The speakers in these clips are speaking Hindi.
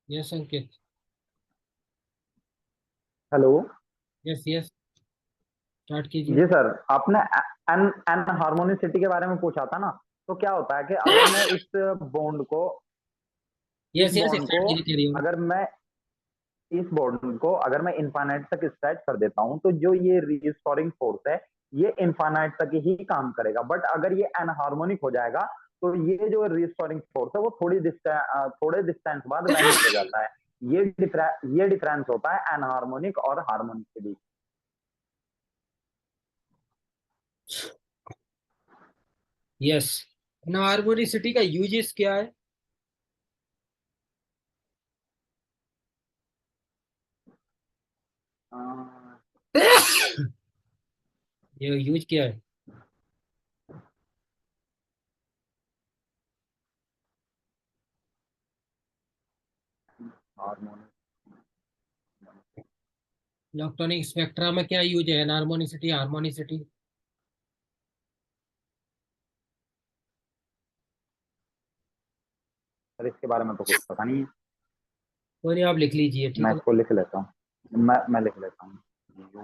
यस अंकित। हेलो। Yes yes. स्टार्ट कीजिए। जी सर, आपने एन एन हार्मोनिसिटी के बारे में पूछा था ना। तो क्या होता है कि अगर मैं इस यस यस, बॉन्ड को स्टार्ट कीजिए, कैरी ऑन। अगर मैं इस बॉन्ड को अगर मैं इनफाइनाइट तक स्ट्रेच कर देता हूं, तो जो ये रीस्टोरिंग फोर्स है, ये इनफाइनाइट तक ही काम करेगा। बट अगर ये एनहार्मोनिक हो जाएगा, तो ये जो रीस्टोरिंग फोर्स है वो थोड़े डिस्टेंस बाद वेनिश हो जाता है। ये डिफरेंस होता है एनहार्मोनिक और हार्मोनिक के बीच। यस। हार्मोनिसिटी का यूजेस क्या है? ये यूज क्या है? हार्मोनिक। इलेक्ट्रॉनिक स्पेक्ट्रा में क्या यूज है? Harmonicity, harmonicity. सर, इसके बारे में तो कुछ पता नहीं है। कोई नहीं, आप लिख लीजिए, ठीक मैं है। इसको लिख लेता हूँ। मैं लिख लेता हूँ। Use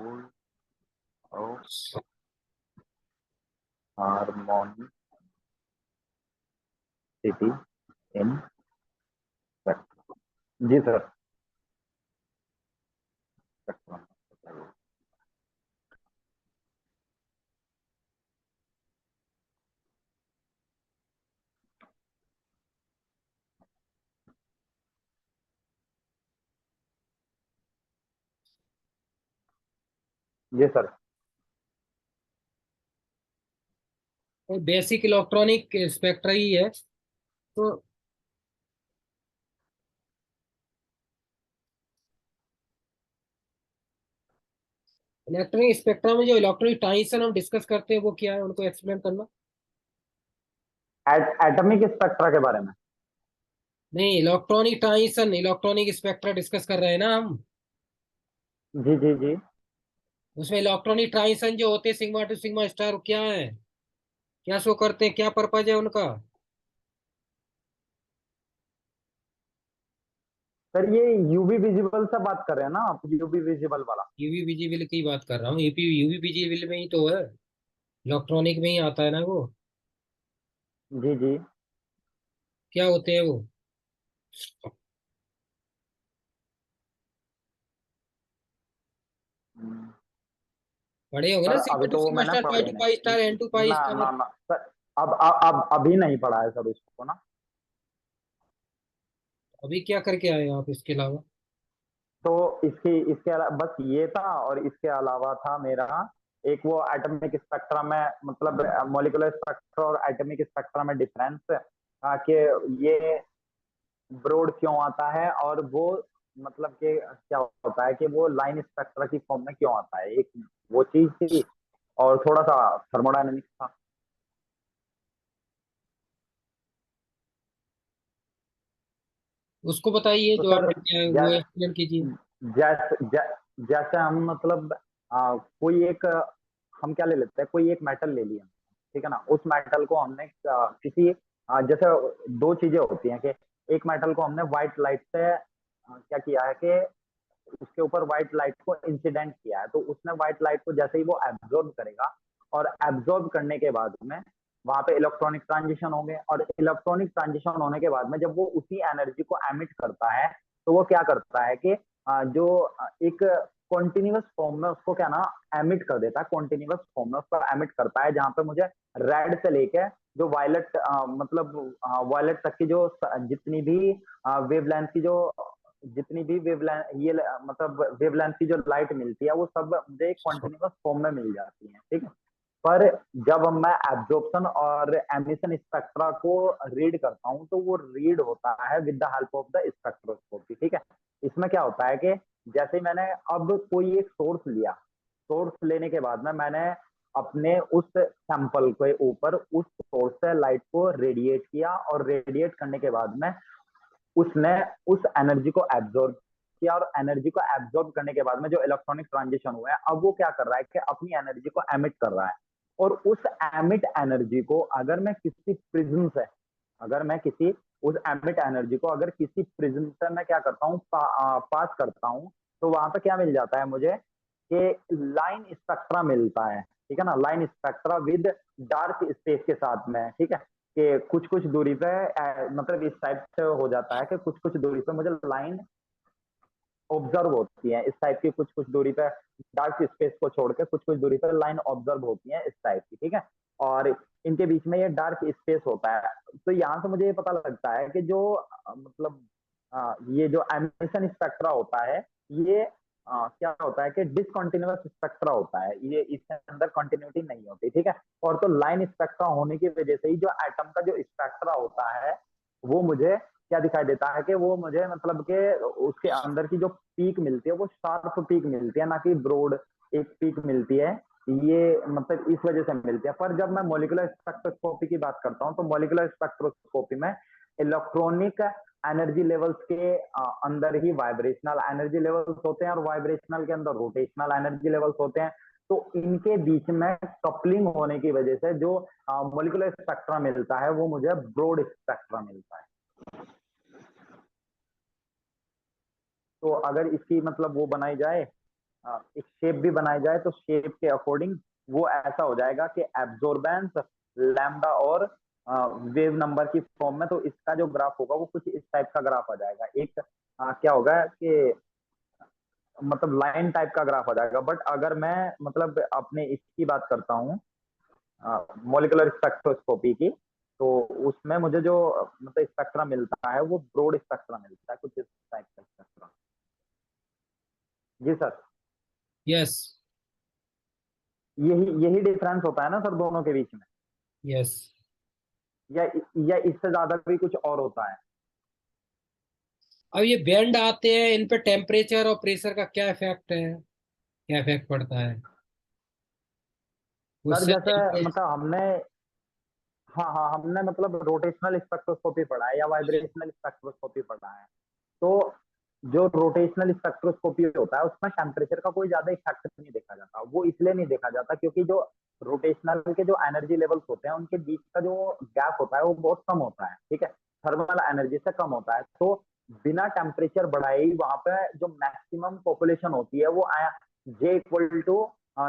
of harmonicity in spectrum. जी सर। स्पेक्ट्रम। जी सर। और बेसिक इलेक्ट्रॉनिक स्पेक्ट्रा ही है तो। इलेक्ट्रॉनिक स्पेक्ट्रा में जो इलेक्ट्रॉनिक ट्रांजिशन हम डिस्कस करते हैं वो क्या है, उनको एक्सप्लेन करना। एटॉमिक स्पेक्ट्रा के बारे में। नहीं, electronic transition, electronic spectra discuss कर रहे हैं ना हम। जी जी जी। उसमें इलेक्ट्रॉनिक ट्रांजिशन जो होते हैं सिग्मा टू सिग्मा स्टार, क्या है, क्या शो करते हैं, क्या पर्पज है उनका? सर, ये यूवी विजिबल से बात कर रहे हैं ना आप? यूवी विजिबल वाला। यूवी विजिबल की बात कर रहा हूँ, यूपी यूवी विजिबल में ही तो है, इलेक्ट्रॉनिक में ही आता है ना वो। जी जी। क्या होते हैं वो? हम्म, पढ़े होंगे ना, सर, सिग्मा अभी टू तो वो सिग्मा मैंने स्टार, पाई पढ़े टू पाई नहीं। स्टार, एन टू पाई ना स्टार। ना ना सर। अब अभी नहीं पढ़ा है सर उसको ना। अभी क्या करके आए आप इसके अलावा? तो इसके इसके अलावा बस ये था, और इसके अलावा था मेरा एक वो एटॉमिक स्पेक्ट्रम में, मतलब मॉलिक्यूलर स्पेक्ट्रा और एटॉमिक स्पेक्ट्रा में डिफरेंस, कि ये ब्रॉड क्यों आता है, और वो मतलब कि क्या होता है कि वो लाइन स्पेक्ट्रा की फॉर्म में क्यों आता है, एक वो चीज थी। और थोड़ा सा थर्मोडायनेमिक्स था। उसको बताइए तो जो सर, आप पढ़ के आए वो जैसे एक्सप्लेन कीजिए। जैसे जैसे हम मतलब कोई एक हम क्या ले लेते हैं, कोई एक मेटल ले लिया। ठीक है ना? उस मेटल को हमने किसी जैसे दो चीजें होती हैं कि एक मेटल को हमने व्हाइट लाइट से क्या किया है कि उसके ऊपर व्हाइट लाइट को इंसिडेंट किया है, तो उसने व्हाइट लाइट को जैसे ही वो एब्जॉर्ब करेगा, और एब्जॉर्ब करने के बाद में वहां पे इलेक्ट्रॉनिक ट्रांजिशन होंगे, और इलेक्ट्रॉनिक ट्रांजिशन होने के बाद में जब वो उसी एनर्जी को एमिट करता है, तो वो क्या करता है कि जो एक कॉन्टिन्यूस फॉर्म में उसको क्या ना एमिट कर देता है, कॉन्टिन्यूस फॉर्म में उसको एमिट करता है, जहां पे मुझे रेड से लेके जो वायलेट मतलब वायलेट तक की जो जितनी भी वेवलेंथ की जो जितनी भी वेवलेंथ ये मतलब वेवलेंथ की जो लाइट मिलती है, वो सब मुझे एक कॉन्टिन्यूस फॉर्म में मिल जाती है। ठीक है? पर जब मैं एब्जॉर्प्शन और एमिशन स्पेक्ट्रा को रीड करता हूं, तो वो रीड होता है with the help of the spectroscopy. ठीक है? इसमें क्या होता है कि जैसे मैंने अब कोई एक सोर्स लिया, सोर्स लेने के बाद में मैंने अपने उस सैंपल के ऊपर उस सोर्स से लाइट को रेडिएट किया, और रेडिएट करने के बाद में उसने उस एनर्जी को एब्जॉर्ब किया, और एनर्जी को एब्जॉर्ब करने के बाद में जो इलेक्ट्रॉनिक ट्रांजिशन हुआ है, अब वो क्या कर रहा है कि अपनी एनर्जी को एमिट कर रहा है। और उस एमिट एनर्जी को अगर मैं किसी प्रिज्म से अगर मैं किसी उस एमिट एनर्जी को अगर किसी प्रिज्म से मैं क्या करता हूँ, पास करता हूँ, तो वहां पे क्या मिल जाता है मुझे कि लाइन स्पेक्ट्रा मिलता है, ठीक है ना, line spectra with dark space के साथ में, ठीक है, कि कुछ कुछ दूरी पे मतलब इस टाइप से हो जाता है कि कुछ कुछ दूरी पे मुझे लाइन ऑब्जर्व होती है, इस टाइप की कुछ कुछ दूरी पे, डार्क स्पेस को छोड़ के कुछ कुछ दूरी पे लाइन ऑब्जर्व होती है इस टाइप की, ठीक है। और इनके बीच में ये डार्क स्पेस होता है। तो यहाँ से मुझे ये पता लगता है कि जो मतलब ये जो एमिशन स्पेक्ट्रा होता है, ये क्या होता है कि डिसकंटिन्यूअस स्पेक्ट्रा होता है, ये इसके अंदर कंटिन्यूटी नहीं होती, ठीक है। और तो लाइन स्पेक्ट्रा होने की वजह से ही जो एटम का जो स्पेक्ट्रा होता है वो मुझे क्या दिखाई देता है कि वो मुझे मतलब कि उसके अंदर की जो पीक मिलती है वो शार्प पीक मिलती है, ना कि ब्रॉड एक पीक मिलती है, ये मतलब इस वजह से मिलती है। पर जब मैं मॉलिक्यूलर स्पेक्ट्रोस्कोपी की बात करता हूँ तो मॉलिक्यूलर स्पेक्ट्रोस्कोपी में इलेक्ट्रॉनिक एनर्जी लेवल्स के अंदर ही वाइब्रेशनल एनर्जी लेवल्स होते हैं और वाइब्रेशनल के अंदर रोटेशनल एनर्जी लेवल्स होते हैं। तो इनके बीच में कपलिंग होने की वजह से जो मॉलिक्यूलर स्पेक्ट्रा मिलता है वो मुझे ब्रॉड स्पेक्ट्रा मिलता है। तो अगर इसकी मतलब वो बनाई जाए, एक शेप भी बनाई जाए, तो शेप के अकॉर्डिंग वो ऐसा हो जाएगा कि एब्जॉर्बेंस लैम्डा और वेव नंबर की फॉर्म में, तो इसका जो ग्राफ होगा वो कुछ इस टाइप का ग्राफ आ जाएगा। एक क्या होगा कि मतलब लाइन टाइप का ग्राफ आ जाएगा। बट अगर मैं मतलब अपने इसकी बात करता हूँ मॉलिक्यूलर स्पेक्ट्रोस्कोपी की, तो उसमें मुझे जो मतलब स्पेक्ट्रा मिलता है वो ब्रॉड स्पेक्ट्रा मिलता है, कुछ इस टाइप का स्पेक्ट्रा। जी सर। यस। यही यही डिफरेंस होता है ना सर दोनों के बीच में, यस। या या इससे ज्यादा भी कुछ और होता है? अब ये बैंड आते हैं, इन पे टेम्परेचर और प्रेशर का क्या इफेक्ट है, क्या इफेक्ट पड़ता है सर उससे जैसे टेम्परेचर। मतलब हमने, हाँ हाँ, हमने मतलब रोटेशनल स्पेक्ट्रोस्कोपी पढ़ा है या वाइब्रेशनल स्पेक्ट्रोस्कोपी पढ़ा है। तो जो रोटेशनल स्पेक्ट्रोस्कोपी होता है उसमें टेम्परेचर का कोई ज्यादा इफेक्ट नहीं देखा जाता। वो इसलिए नहीं देखा जाता क्योंकि जो रोटेशनल के जो एनर्जी लेवल्स होते हैं उनके बीच का जो गैप होता है वो बहुत कम होता है, ठीक है, थर्मल एनर्जी से कम होता है। तो बिना टेम्परेचर बढ़ाए ही वहां पे जो मैक्सिमम पॉपुलेशन होती है वो जे इक्वल टू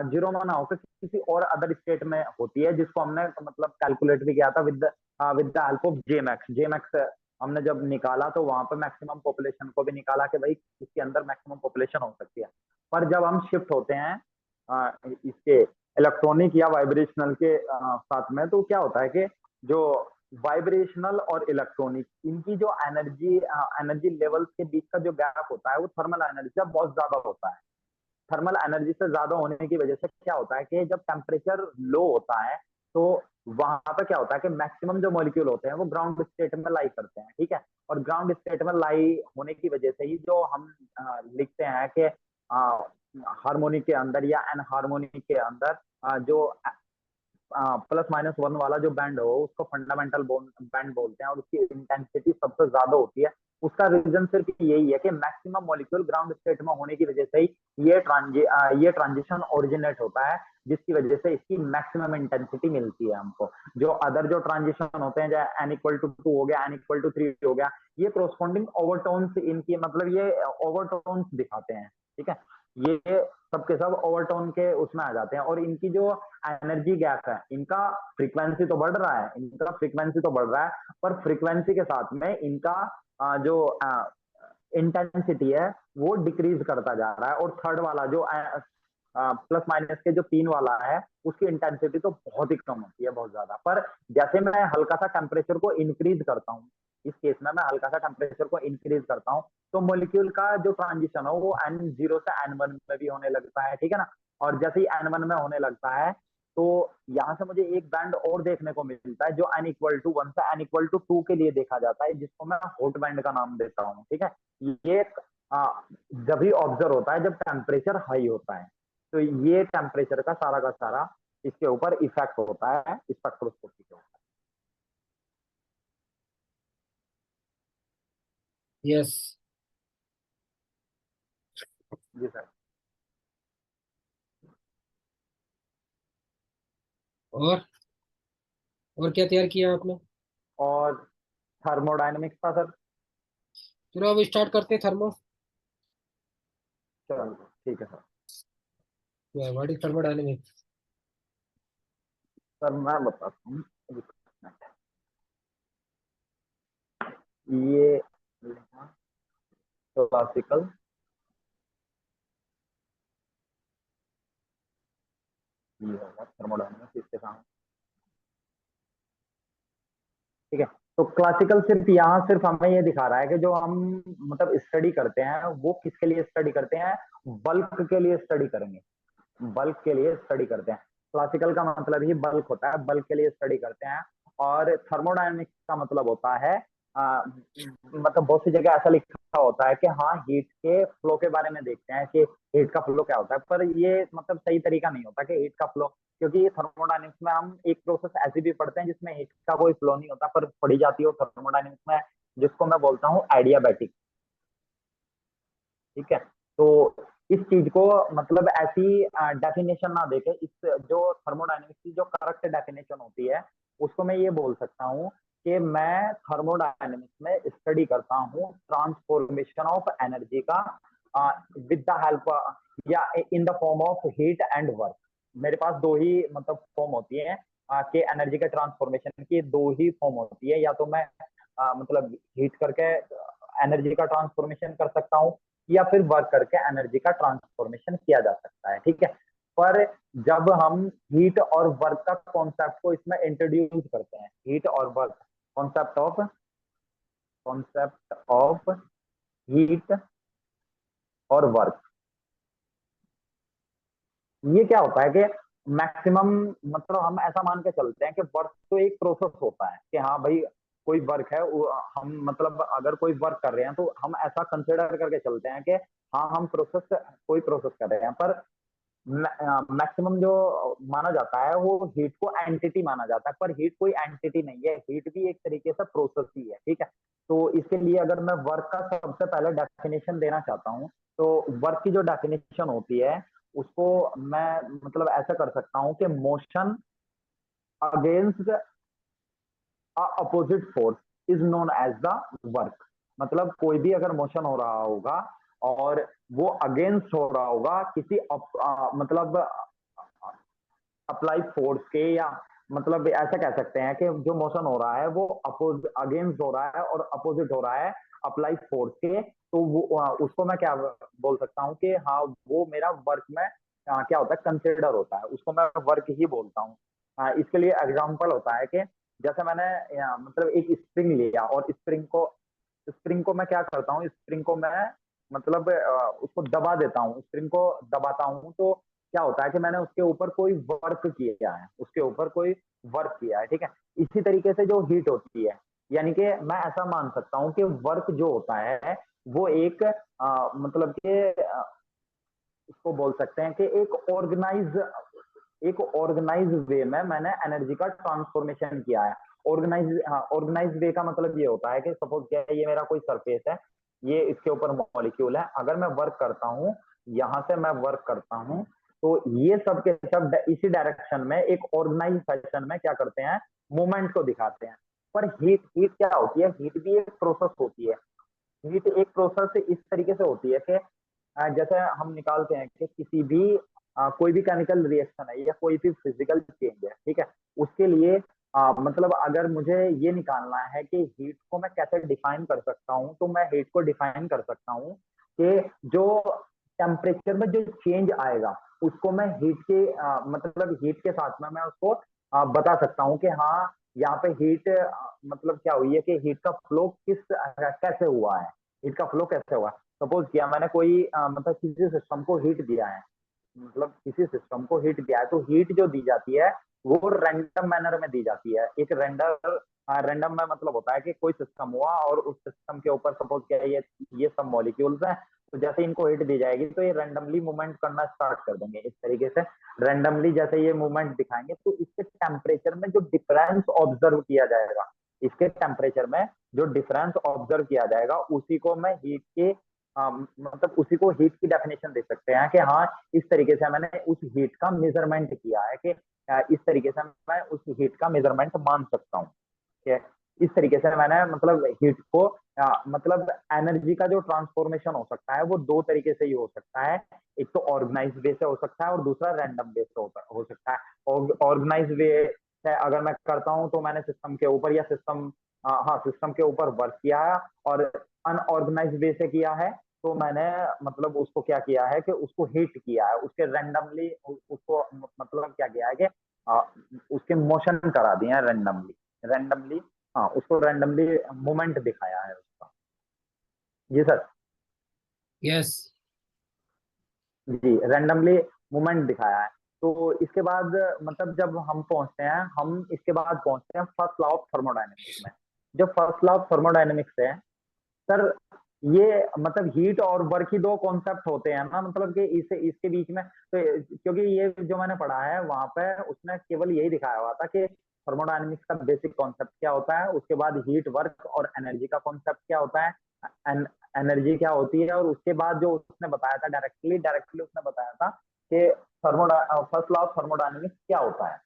जीरो में ना होकर किसी और अदर स्टेट में होती है, जिसको हमने मतलब कैलकुलेट भी किया था with the help of J max. हमने जब निकाला तो वहां पर मैक्सिमम पॉपुलेशन को भी निकाला कि भाई इसके अंदर मैक्सिमम पॉपुलेशन हो सकती है। पर जब हम शिफ्ट होते हैं इसके इलेक्ट्रॉनिक या वाइब्रेशनल के साथ में, तो क्या होता है कि जो वाइब्रेशनल और इलेक्ट्रॉनिक इनकी जो एनर्जी एनर्जी लेवल्स के बीच का जो गैप होता है वो थर्मल एनर्जी से बहुत ज्यादा होता है। थर्मल एनर्जी से ज्यादा होने की वजह से क्या होता है कि जब टेम्परेचर लो होता है तो वहां पर क्या होता है कि मैक्सिमम जो मॉलिक्यूल होते हैं वो ग्राउंड स्टेट में लाई करते हैं, ठीक है। और ग्राउंड स्टेट में लाई होने की वजह से ही जो हम लिखते हैं कि हार्मोनिक के अंदर या एन हार्मोनिक के अंदर जो प्लस माइनस वन वाला जो बैंड हो उसको फंडामेंटल बैंड बोलते हैं और उसकी इंटेंसिटी सबसे ज्यादा होती है। उसका रीजन सिर्फ यही है कि मैक्सिमम मॉलिक्यूल ग्राउंड स्टेट में होने की वजह से ही ये ट्रांजिशन ओरिजिनेट होता है, जिसकी वजह से इसकी मैक्सिमम इंटेंसिटी मिलती है हमको। जो अदर जो ट्रांजिशन होते हैं जैसे एन इक्वल टू 2 हो गया, एन इक्वल टू 3 हो गया, ये कोरोस्पोंडिंग ओवरटोन्स इनकी मतलब ये ओवरटोन्स दिखाते हैं, ठीक है। ये सबके सब ओवरटोन के उसमें आ जाते हैं और इनकी जो एनर्जी गैप है, इनका फ्रीक्वेंसी तो बढ़ रहा है, इनका फ्रीक्वेंसी तो बढ़ रहा है, पर फ्रीक्वेंसी के साथ में इनका जो इंटेंसिटी है वो डिक्रीज करता जा रहा है। और थर्ड वाला जो प्लस माइनस के जो तीन वाला है उसकी इंटेंसिटी तो बहुत ही कम होती है, बहुत ज्यादा। पर जैसे मैं हल्का सा टेम्परेचर को इंक्रीज करता हूँ, इस केस में मैं हल्का सा टेम्परेचर को इंक्रीज करता हूँ, तो मोलिक्यूल का जो ट्रांजिशन हो वो N0 से N1 में भी होने लगता है, ठीक है ना। और जैसे ही N1 में होने लगता है तो यहाँ से मुझे एक बैंड और देखने को मिलता है जो N=1 से N=2 के लिए देखा जाता है, जिसको मैं हॉट बैंड का नाम देता हूँ, ठीक है। ये जब भी ऑब्जर्व होता है जब टेम्परेचर हाई होता है। तो ये टेम्परेचर का सारा इसके ऊपर इफेक्ट होता है स्पेक्ट्रोस्कोपी के ऊपर। यस। जी सर। और और क्या तैयार किया आपने? और थर्मोडायनेमिक्स था सर। चलो अब स्टार्ट करते हैं थर्मो। चलो ठीक है sir. What is thermodynamics? Sir मैं बताता हूँ, ये क्लासिकल, ये होगा थर्मोडायनेमिक्स इसके सामने। ठीक है, तो क्लासिकल सिर्फ यहाँ सिर्फ हमें ये दिखा रहा है कि जो हम मतलब स्टडी करते हैं वो किसके लिए स्टडी करते हैं, बल्क के लिए स्टडी करेंगे, बल्क के लिए स्टडी करते हैं। क्लासिकल का मतलब ही बल्क होता है, बल्क के लिए स्टडी करते हैं। और थर्मोडायनेमिक्स का मतलब होता है मतलब बहुत सी जगह ऐसा लिखा होता है कि हाँ हीट के फ्लो के बारे में देखते हैं कि हीट का फ्लो क्या होता है, पर ये मतलब सही तरीका नहीं होता कि हीट का फ्लो, क्योंकि थर्मोडायनेमिक्स में हम एक प्रोसेस ऐसी भी पढ़ते हैं जिसमें हीट का कोई फ्लो नहीं होता, पर पढ़ी जाती है थर्मोडायनेमिक्स में, जिसको मैं बोलता हूँ एडियाबैटिक। ठीक है, तो इस चीज को मतलब ऐसी डेफिनेशन ना देके, इस जो थर्मोडायनेमिक्स की जो करेक्ट डेफिनेशन होती है उसको मैं ये बोल सकता हूँ कि मैं थर्मोडायनेमिक्स में स्टडी करता हूँ ट्रांसफॉर्मेशन ऑफ एनर्जी का विद द हेल्प या in the form of heat and work. मेरे पास दो ही मतलब फॉर्म होती है कि एनर्जी के ट्रांसफॉर्मेशन की दो ही फॉर्म होती है, या तो मैं मतलब हीट करके एनर्जी का ट्रांसफॉर्मेशन कर सकता हूँ, या फिर वर्क करके एनर्जी का ट्रांसफॉर्मेशन किया जा सकता है। ठीक है, पर जब हम हीट और वर्क का कॉन्सेप्ट को इसमें इंट्रोड्यूस करते हैं, हीट और वर्क, कॉन्सेप्ट ऑफ हीट और वर्क, ये क्या होता है कि मैक्सिमम मतलब हम ऐसा मान के चलते हैं कि वर्क तो एक प्रोसेस होता है कि हाँ भाई कोई वर्क है, हम मतलब अगर कोई वर्क कर रहे हैं तो हम ऐसा कंसिडर करके चलते हैं कि हाँ हम कोई प्रोसेस कर रहे हैं, पर मैक्सिमम जो माना जाता है वो हीट को एंटिटी माना जाता है, पर हीट कोई एंटिटी नहीं है, हीट भी एक तरीके से प्रोसेस ही है। ठीक है, तो इसके लिए अगर मैं वर्क का सबसे पहले डेफिनेशन देना चाहता हूँ, तो वर्क की जो डेफिनेशन होती है उसको मैं मतलब ऐसा कर सकता हूँ कि motion against opposite force is known as the work. मतलब कोई भी अगर मोशन हो रहा होगा और वो अगेंस्ट हो रहा होगा किसी मतलब अप्लाई फोर्स के, या मतलब ऐसा कह सकते हैं कि जो मोशन हो रहा है वो अपोज अगेंस्ट हो रहा है और अपोजिट हो रहा है अप्लाई फोर्स के, तो वो उसको मैं क्या बोल सकता हूँ कि हाँ वो मेरा वर्क में क्या होता है, कंसिडर होता है, उसको मैं वर्क ही बोलता हूँ। इसके लिए एग्जांपल होता है कि जैसे मैंने मतलब एक स्प्रिंग लिया और स्प्रिंग को मैं क्या करता हूँ, स्प्रिंग को मैं मतलब उसको दबा देता हूँ, स्प्रिंग को दबाता हूँ, तो क्या होता है कि मैंने उसके ऊपर कोई वर्क किया है, उसके ऊपर कोई वर्क किया है। ठीक है, इसी तरीके से जो हीट होती है, यानी कि मैं ऐसा मान सकता हूँ कि वर्क जो होता है वो एक मतलब कि इसको बोल सकते हैं कि एक ऑर्गेनाइज वे में मैंने एनर्जी का ट्रांसफॉर्मेशन किया है। ऑर्गेनाइज वे का मतलब ये होता है कि सपोज क्या है, ये मेरा कोई सरफेस है, ये इसके ऊपर मॉलिक्यूल है, अगर मैं वर्क करता हूँ, यहां से मैं वर्क करता हूँ, तो ये सब के सब इसी डायरेक्शन में एक ऑर्गेनाइज फैशन में क्या करते हैं, मूवमेंट को दिखाते हैं। पर हीट हीट क्या होती है, हीट भी एक प्रोसेस होती है। हीट एक प्रोसेस इस तरीके से होती है कि जैसे हम निकालते हैं कि किसी भी कोई भी केमिकल रिएक्शन है या कोई भी फिजिकल चेंज है, ठीक है, उसके लिए मतलब अगर मुझे ये निकालना है कि हीट को मैं कैसे डिफाइन कर सकता हूँ, तो मैं हीट को डिफाइन कर सकता हूँ कि जो टेम्परेचर में जो चेंज आएगा उसको मैं हीट के मतलब हीट के साथ में मैं उसको बता सकता हूँ कि हाँ यहाँ पे हीट मतलब क्या हुई है कि हीट का फ्लो कैसे हुआ है, हीट का फ्लो कैसे हुआ। सपोज किया मैंने कोई मतलब किसी सिस्टम को हीट दिया है, मतलब किसी सिस्टम को हीट दिया है, तो हीट जो दी जाती है वो रैंडम मैनर में दी जाती है। एक रैंडम में मतलब होता है कि कोई सिस्टम हुआ और उस सिस्टम के ऊपर सपोज क्या है, ये सब मॉलिक्यूल्स हैं, तो जैसे इनको हीट दी जाएगी तो ये रैंडमली मूवमेंट करना स्टार्ट कर देंगे। इस तरीके से रैंडमली जैसे ये मूवमेंट दिखाएंगे तो इसके टेम्परेचर में जो डिफरेंस ऑब्जर्व किया जाएगा, इसके टेम्परेचर में जो डिफरेंस ऑब्जर्व किया जाएगा उसी को मैं हीट के मतलब उसी को हीट की डेफिनेशन दे सकते हैं कि हाँ इस तरीके से मैंने उस हीट का मेजरमेंट किया है कि इस तरीके से मैं उस हीट का मेजरमेंट मान सकता हूँ। ठीक है, इस तरीके से मैंने मतलब हीट को मतलब एनर्जी का जो ट्रांसफॉर्मेशन हो सकता है वो दो तरीके से ही हो सकता है। एक तो ऑर्गेनाइज वे से हो सकता है और दूसरा रैंडम वे से हो सकता है। ऑर्गेनाइज वे से अगर मैं करता हूँ तो मैंने सिस्टम के ऊपर या सिस्टम हाँ सिस्टम के ऊपर वर्क किया है। और अनऑर्गेनाइज वे से किया है तो मैंने मतलब उसको क्या किया है कि उसको हिट किया है, उसके रैंडमली उसको मतलब क्या किया है कि आ, उसके मोशन करा दिए हैं रैंडमली। रैंडमली हाँ उसको रैंडमली मूवमेंट दिखाया है उसका। जी सर। यस। जी रैंडमली मूवमेंट दिखाया है। तो इसके बाद मतलब जब हम पहुंचते हैं, हम इसके बाद पहुंचते हैं फर्स्ट लॉ ऑफ थर्मोडायनेमिक्स में। जो फर्स्ट लॉ ऑफ थर्मोडायनेमिक्स है सर, ये मतलब हीट और वर्क ही दो कॉन्सेप्ट होते हैं ना, मतलब कि इसे इसके बीच में तो क्योंकि ये जो मैंने पढ़ा है वहां पे उसने केवल यही दिखाया हुआ था कि थर्मोडायनेमिक्स का बेसिक कॉन्सेप्ट क्या होता है, उसके बाद हीट वर्क और एनर्जी का कॉन्सेप्ट क्या होता है, एनर्जी क्या होती है, और उसके बाद जो उसने बताया था डायरेक्टली डायरेक्टली उसने बताया था कि थर्मोडा फर्स्ट लॉ ऑफ थर्मोडायनेमिक्स क्या होता है।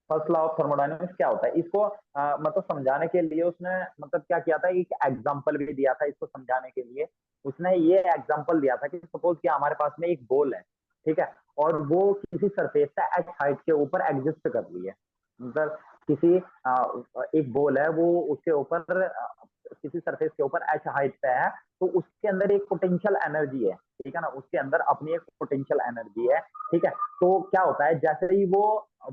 फर्स्ट लॉ ऑफ थर्मोडायनेमिक्स क्या होता है इसको मतलब समझाने के लिए उसने मतलब क्या किया था, एक एग्जांपल भी दिया था इसको समझाने के लिए। उसने ये एग्जांपल दिया था कि सपोज कि हमारे पास में एक बॉल है, ठीक है, और वो किसी सरफेस से एच हाइट के ऊपर एग्जिस्ट कर रही है। मतलब किसी एक बॉल है वो उसके ऊपर किसी सरफेस के ऊपर एच हाइट पे है, तो उसके अंदर एक पोटेंशियल एनर्जी है, ठीक है ना, उसके अंदर अपनी एक पोटेंशियल एनर्जी है, ठीक है। तो क्या होता है जैसे ही वो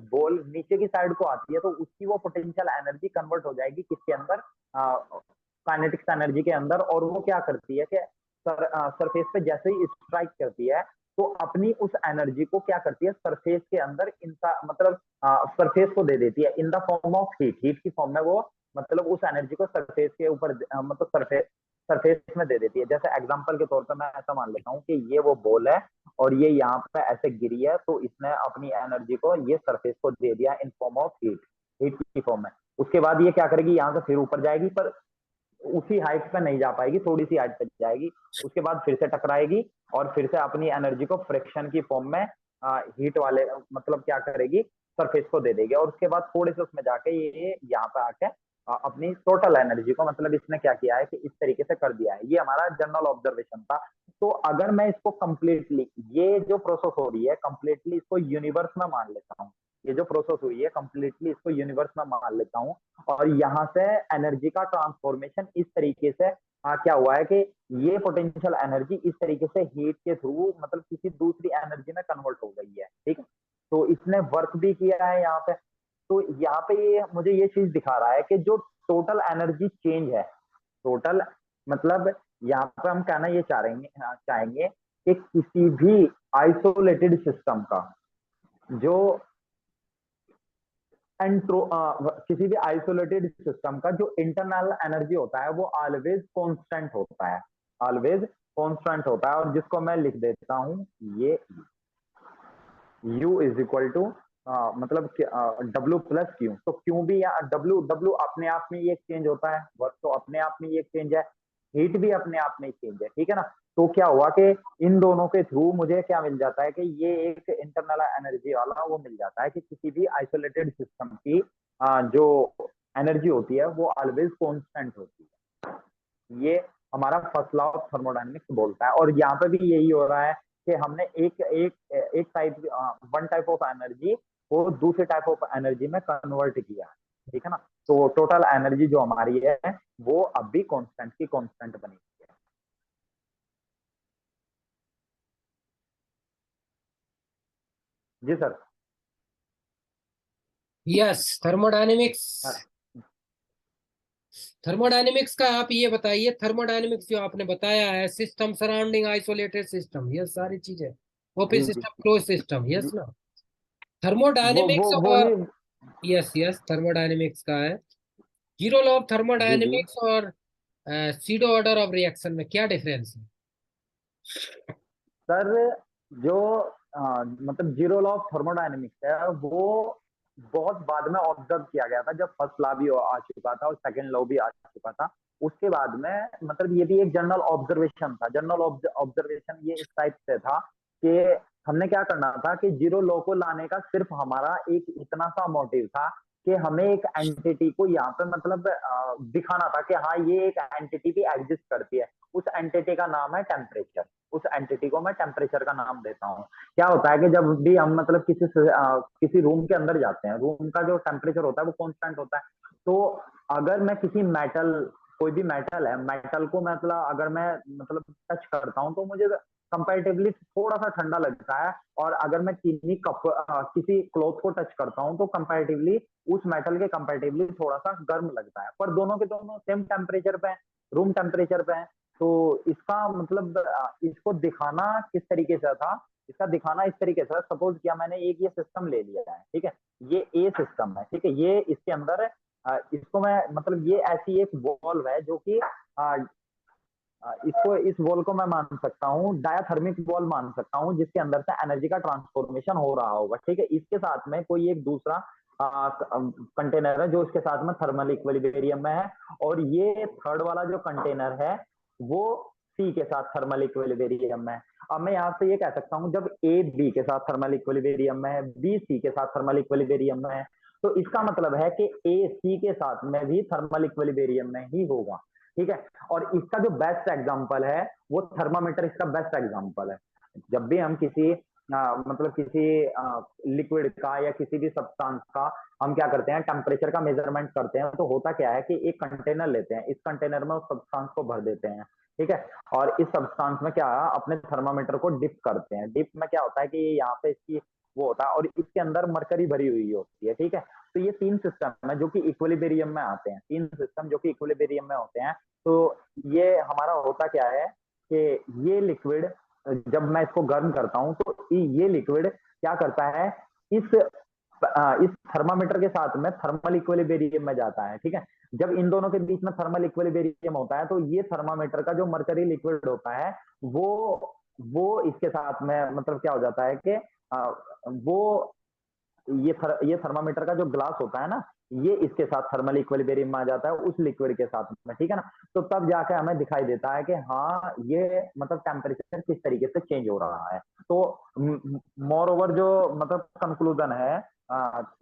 बॉल नीचे की साइड को आती है तो उसकी वो पोटेंशियल एनर्जी कन्वर्ट हो जाएगी किसके अंदर, काइनेटिक्स एनर्जी के अंदर। और वो क्या करती है कि सरफेस पे जैसे ही स्ट्राइक करती है तो अपनी उस एनर्जी को क्या करती है सरफेस के अंदर इनका मतलब सरफेस को दे देती है in the form of heat. Heat की फॉर्म में वो मतलब उस एनर्जी को सरफेस के ऊपर मतलब सरफेस सरफेस में दे देती है। जैसे एग्जांपल के तौर पर मैं ऐसा मान लेता हूँ कि ये वो बॉल है और ये यहाँ पे ऐसे गिरी है, तो इसने अपनी एनर्जी को ये सरफेस को दे दिया in form of heat, heat की फॉर्म में। उसके बाद ये क्या करेगी, यहाँ से फिर ऊपर जाएगी पर उसी हाइट पे नहीं जा पाएगी, थोड़ी सी हाइट पे जाएगी। उसके बाद फिर से टकराएगी और फिर से अपनी एनर्जी को फ्रिक्शन की फॉर्म में हीट वाले मतलब क्या करेगी सरफेस को दे देगी। और उसके बाद थोड़े से उसमें जाके ये यहाँ पे आके अपनी टोटल एनर्जी को मतलब इसने क्या किया है कि इस तरीके से कर दिया है। ये हमारा जनरल ऑब्जर्वेशन था। तो अगर मैं इसको कंप्लीटली ये जो प्रोसेस हो रही है कंप्लीटली इसको यूनिवर्स में मान लेता हूँ, ये जो प्रोसेस हुई है कंप्लीटली इसको यूनिवर्स में मान लेता हूँ, और यहाँ से एनर्जी का ट्रांसफॉर्मेशन इस तरीके से क्या हुआ है कि ये पोटेंशियल एनर्जी इस तरीके से हीट के थ्रू मतलब किसी दूसरी एनर्जी में कन्वर्ट हो गई है, ठीक है। तो इसने वर्क भी किया है यहाँ पे। तो यहाँ पे ये मुझे ये चीज दिखा रहा है कि जो टोटल एनर्जी चेंज है, टोटल मतलब यहाँ पे हम कहना ये चाहेंगे कि किसी भी आइसोलेटेड सिस्टम का जो एंट्रो किसी भी आइसोलेटेड सिस्टम का जो इंटरनल एनर्जी होता है वो ऑलवेज कांस्टेंट होता है, ऑलवेज कांस्टेंट होता है। और जिसको मैं लिख देता हूं ये U इज इक्वल टू मतलब W प्लस क्यू। तो क्यू भी या डब्ल्यू डब्ल्यू अपने आप में ये चेंज होता है, वर्क तो अपने आप में ये चेंज है, हीट भी अपने आप में चेंज है, ठीक है ना। तो क्या हुआ कि इन दोनों के थ्रू मुझे क्या मिल जाता है कि ये एक इंटरनल एनर्जी वाला वो मिल जाता है कि किसी भी आइसोलेटेड सिस्टम की जो एनर्जी होती है वो ऑलवेज कांस्टेंट होती है। ये हमारा फर्स्ट लॉ ऑफ थर्मोडायनेमिक्स बोलता है। और यहाँ पे भी यही हो रहा है कि हमने एक एक एक type one type of energy को दूसरे टाइप ऑफ एनर्जी में कन्वर्ट किया, ठीक है ना। तो टोटल एनर्जी जो हमारी है वो अब भी कांस्टेंट की कांस्टेंट बनी हुई है। जी सर। यस। थर्मोडायनेमिक्स। हाँ, थर्मोडायनेमिक्स का आप ये बताइए, थर्मोडायनेमिक्स जो आपने बताया है, सिस्टम सराउंडिंग आइसोलेटेड सिस्टम, ये सारी चीजें, ओपन जी जी सिस्टम क्लोज सिस्टम, जी। यस ना। वो थर्मोडायनेमिक्स ही। और यस यस थर्मोडायनेमिक्स का है। जीरो लॉ ऑफ जी जी थर्मोडायनेमिक्स और सीडो ऑर्डर ऑफ रिएक्शन में क्या डिफरेंस है? सर, जो मतलब जीरो लॉ ऑफ थर्मोडायनेमिक्स है वो बहुत बाद में ऑब्जर्व किया गया था, जब फर्स्ट लॉ भी आ चुका था और सेकंड लॉ भी आ चुका था। उसके बाद में मतलब ये भी एक जनरल ऑब्जर्वेशन था। जनरल ऑब्जर्वेशन ये इस टाइप से था कि हमने क्या करना था कि जीरो लॉ को लाने का सिर्फ हमारा एक इतना सा मोटिव था कि हमें एक एंटिटी को यहाँ पे मतलब दिखाना था कि हाँ ये एक एंटिटी भी एग्जिस्ट करती है। उस एंटिटी का नाम है टेम्परेचर। उस एंटिटी को मैं टेम्परेचर का नाम देता हूँ। क्या होता है कि जब भी हम मतलब किसी रूम के अंदर जाते हैं, रूम का जो टेम्परेचर होता है वो कांस्टेंट होता है। तो अगर मैं किसी मेटल, कोई भी मेटल है, मेटल को मतलब अगर मैं मतलब टच करता हूँ तो मुझे कंपैरेटिवली थोड़ा सा ठंडा लगता है। और अगर मैं चीनी कप किसी क्लॉथ को टच करता हूँ तो कंपैरेटिवली उस मेटल के कंपैरेटिवली थोड़ा सा गर्म लगता है, पर दोनों के दोनों सेम टेम्परेचर पे है, रूम टेम्परेचर पे है। तो इसका मतलब इसको दिखाना किस तरीके से था, इसका दिखाना इस तरीके से, सपोज किया मैंने एक ये सिस्टम ले लिया है, ठीक है, ये ए सिस्टम है, ठीक है, ये इसके अंदर इसको मैं मतलब ये ऐसी एक वॉल्व है जो कि इसको, इस वॉल को मैं मान सकता हूँ डायाथर्मिक वॉल मान सकता हूँ, जिसके अंदर से एनर्जी का ट्रांसफॉर्मेशन हो रहा होगा, ठीक है। इसके साथ में कोई एक दूसरा कंटेनर है जो इसके साथ में थर्मल इक्विलिब्रियम में है, और ये थर्ड वाला जो कंटेनर है वो सी के साथ थर्मल इक्विलिब्रियम में है। अब मैं यहाँ से ये कह सकता हूँ जब ए बी के साथ थर्मल इक्विलिब्रियम में है, बी सी के साथ थर्मल इक्विलिब्रियम में है, तो इसका मतलब है कि ए सी के साथ में भी थर्मल इक्विलिब्रियम में ही होगा, ठीक है। और इसका जो बेस्ट एग्जांपल है वो थर्मामीटर इसका बेस्ट एग्जांपल है। जब भी हम किसी मतलब किसी लिक्विड का या किसी भी सब्सटेंस का हम क्या करते हैं, टेम्परेचर का मेजरमेंट करते हैं, तो होता क्या है कि एक कंटेनर लेते हैं, इस कंटेनर में उस सब्सटेंस को भर देते हैं, ठीक है। और इस सब्सटेंस में क्या है, अपने थर्मामीटर को डिप करते हैं। डिप में क्या होता है कि यहाँ पे इसकी वो होता है और इसके अंदर मरकरी भरी हुई होती है, ठीक है। तो ये तीन सिस्टम है जो कि इक्विलिब्रियम में आते हैं, तीन सिस्टम जो कि इक्विलिब्रियम में होते हैं। तो ये हमारा होता क्या है कि ये लिक्विड जब मैं इसको गर्म करता हूं तो ये लिक्विड क्या करता है, इस इस थर्मामीटर के साथ में थर्मल इक्विलिब्रियम में जाता है, ठीक है। जब इन दोनों के बीच में थर्मल इक्विलिब्रियम होता है तो ये थर्मामीटर का जो मरकरी लिक्विड होता है वो वो इसके साथ में मतलब क्या हो जाता है कि वो ये थर्मामीटर का जो ग्लास होता है ना, ये इसके साथ थर्मल इक्विलिब्रियम में आ जाता है उस लिक्विड के साथ में, ठीक है ना। तो तब जाके हमें दिखाई देता है कि हाँ ये मतलब टेम्परेचर किस तरीके से चेंज हो रहा है। तो मोर ओवर जो मतलब कंक्लूजन है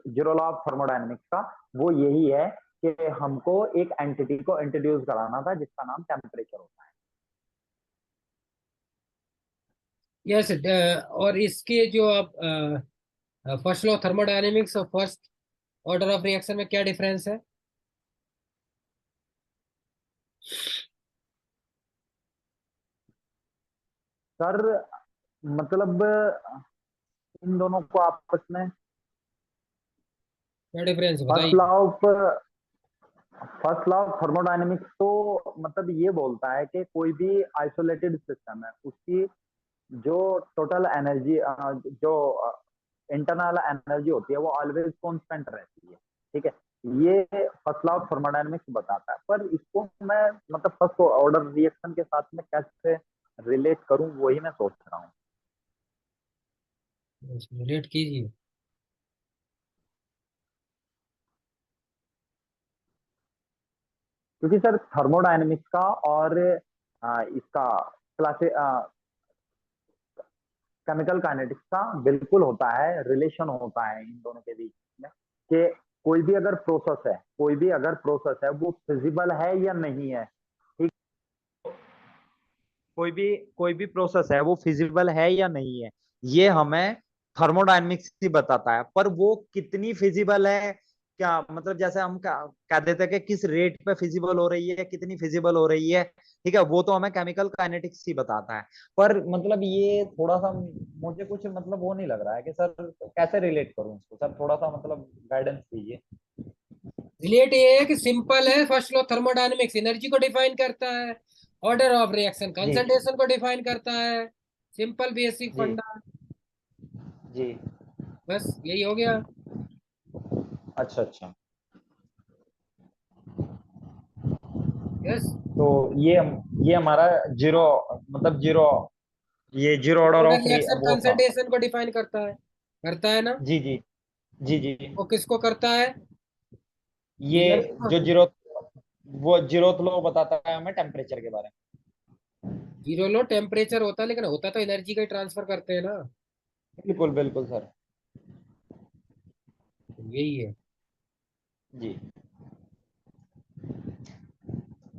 जीरो लॉ ऑफ थर्मोडायनेमिक्स का, वो यही है कि हमको एक एंटिटी को इंट्रोड्यूस कराना था जिसका नाम टेम्परेचर होता है। यस। और इसके जो आप फर्स्ट लॉ थर्मोडायनेमिक्स और फर्स्ट ऑर्डर ऑफ रिएक्शन में क्या डिफरेंस है? सर मतलब इन दोनों को आपस में क्या डिफरेंस फर्स्ट बताइए। Law of first law of thermodynamics तो मतलब ये बोलता है कि कोई भी आइसोलेटेड सिस्टम है उसकी जो टोटल एनर्जी, जो इंटरनल एनर्जी होती है वो ऑलवेज कांस्टेंट रहती है, ठीक है। ये फर्स्ट लॉ ऑफ थर्मोडायनेमिक्स बताता है, पर इसको मैं मतलब फर्स्ट ऑर्डर रिएक्शन के साथ में कैसे रिलेट करूं वही मैं सोच रहा हूँ। रिलेट कीजिए। क्योंकि सर थर्मोडायनेमिक्स का और इसका क्लासे केमिकल काइनेटिक्स का बिल्कुल होता है, रिलेशन होता है इन दोनों के बीच में कि कोई भी अगर प्रोसेस है, कोई भी अगर प्रोसेस है वो फिजिबल है या नहीं है, ठीक। कोई भी प्रोसेस है वो फिजिबल है या नहीं है, ये हमें थर्मोडायनेमिक्स ही बताता है। पर वो कितनी फिजिबल है, क्या मतलब जैसे हम कह देते हैं कि किस रेट पे फिजिबल हो रही है, कितनी फिजिबल हो रही है, ठीक है, वो तो हमें केमिकल काइनेटिक्स ही बताता है। पर मतलब ये थोड़ा सा मुझे कुछ मतलब वो नहीं लग रहा है कि सर कैसे रिलेट करूं इसको, सर थोड़ा सा मतलब गाइडेंस दीजिए। रिलेट ये है कि सिंपल है। फर्स्ट लॉ थर्मोडायनेमिक्स एनर्जी को डिफाइन करता है, ऑर्डर ऑफ रिएक्शन जी कंसंट्रेशन को डिफाइन करता है। सिंपल बेसिक जी फंडा। जी। बस यही हो गया। अच्छा अच्छा। यस। तो ये हमारा जीरो मतलब जीरो, ये zero order order of reaction वो था। कंसंट्रेशन को डिफाइन करता है ना। जी जी जी जी। वो किसको करता है? ये एनर्जी को। जो जीरो, वो जीरो लॉ बताता है हमें टेम्परेचर के बारे जीरो लो टेम्परेचर होता है, लेकिन होता तो एनर्जी का ही ट्रांसफर करते हैं ना। में। बिल्कुल बिल्कुल सर। यही है। जी।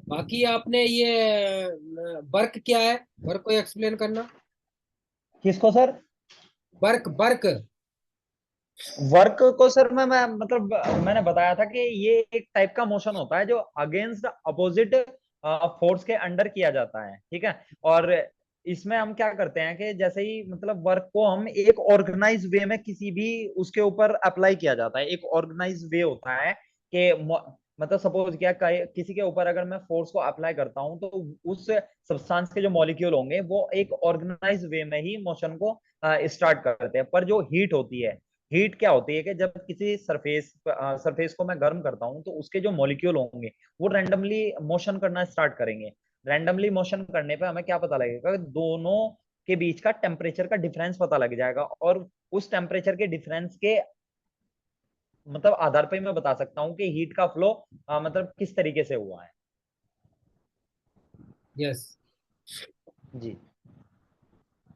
बाकी आपने ये वर्क क्या है, वर्क को एक्सप्लेन करना। किसको सर? Work work. वर्क को सर मैं मतलब मैंने बताया था कि ये एक टाइप का मोशन होता है जो अगेंस्ट अपोजिट फोर्स के अंडर किया जाता है, ठीक है। और इसमें हम क्या करते हैं कि जैसे ही मतलब वर्क को हम एक ऑर्गेनाइज वे में किसी भी उसके ऊपर अप्लाई किया जाता है, एक ऑर्गेनाइज वे होता है कि मतलब सपोज क्या किसी के ऊपर अगर मैं फोर्स को अप्लाई करता हूं तो उस सब्सटेंस के जो मॉलिक्यूल होंगे वो एक ऑर्गेनाइज वे में ही मोशन को स्टार्ट करते हैं। पर जो हीट होती है, हीट क्या होती है कि जब किसी सरफेस को मैं गर्म करता हूं तो उसके जो मॉलिक्यूल होंगे वो रैंडमली मोशन करना स्टार्ट करेंगे। रैंडमली मोशन करने पे हमें क्या पता लगेगा, दोनों के बीच का टेम्परेचर का डिफरेंस पता लग जाएगा, और उस टेम्परेचर के डिफरेंस के मतलब आधार पर मैं बता सकता हूँ कि हीट का फ्लो मतलब किस तरीके से हुआ है। यस। जी